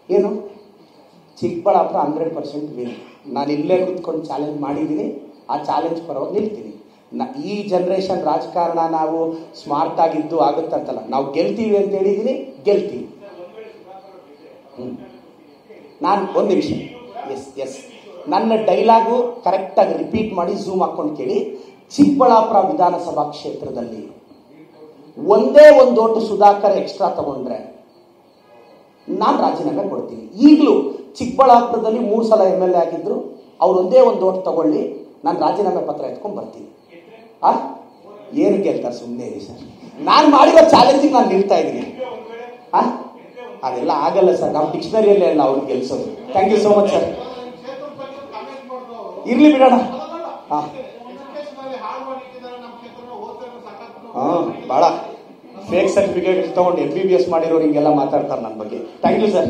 ಏನು ಚಿಕ್ಕಬಳ್ಳಾಪುರ 100% ವಿನ್. ನಾನು ಇಲ್ಲೇ ಕೂತ್ಕೊಂಡು ಚಾಲೆಂಜ್ ಮಾಡಿದ್ದೀನಿ, ಆ ಚಾಲೆಂಜ್ ಪರವಾಗಿ ನಿಲ್ತೀನಿ. ಈ ಜನ್ರೇಷನ್ ರಾಜಕಾರಣ ನಾವು ಸ್ಮಾರ್ಟ್ ಆಗಿದ್ದು ಆಗುತ್ತಂತಲ್ಲ, ನಾವು ಗೆಲ್ತೀವಿ ಅಂತ ಹೇಳಿದ್ದೀನಿ, ಗೆಲ್ತೀವಿ. ನಾನು ಒಂದು ನಿಮಿಷ, ಎಸ್ ನನ್ನ ಡೈಲಾಗು ಕರೆಕ್ಟಾಗಿ ರಿಪೀಟ್ ಮಾಡಿ ಝೂಮ್ ಹಾಕೊಂಡು ಕೇಳಿ. ಚಿಕ್ಕಬಳ್ಳಾಪುರ ವಿಧಾನಸಭಾ ಕ್ಷೇತ್ರದಲ್ಲಿ ಒಂದೇ ಒಂದು ಓಟು ಸುಧಾಕರ್ ಎಕ್ಸ್ಟ್ರಾ ತಗೊಂಡ್ರೆ ನಾನು ರಾಜೀನಾಮೆ ಕೊಡ್ತೀನಿ. ಈಗಲೂ ಚಿಕ್ಕಬಳ್ಳಾಪುರದಲ್ಲಿ 3 ಸಲ MLA ಆಗಿದ್ರು, ಅವ್ರು ಒಂದೇ ಒಂದು ಓಟ್ ತಗೊಳ್ಳಿ, ನಾನು ರಾಜೀನಾಮೆ ಪತ್ರ ಎತ್ಕೊಂಡು ಬರ್ತೀನಿ. ಏನು ಗೆಲ್ತಾರೆ? ಸುಮ್ಮನೆ ಇರಿ ಸರ್, ನಾನು ಮಾಡಿರೋ ಚಾಲೆಂಜಿಗೆ ನಾನು ನಿಲ್ತಾ ಇದ್ದೀನಿ. ಅದೆಲ್ಲ ಆಗಲ್ಲ ಸರ್, ನಾವು ಡಿಕ್ಷನರಿಯಲ್ಲೇ ಅಲ್ಲ ಅವ್ರಿಗೆ ಗೆಲ್ಸೋದು. Thank you so much sir. ಇರ್ಲಿ ಬಿಡೋಣ. ಭಾಳ ಫೇಕ್ ಸರ್ಟಿಫಿಕೇಟ್ ತಗೊಂಡು MBBS ಮಾಡಿರೋರು ಹಿಂಗೆಲ್ಲ ಮಾತಾಡ್ತಾರೆ ನನ್ನ ಬಗ್ಗೆ. Thank you sir.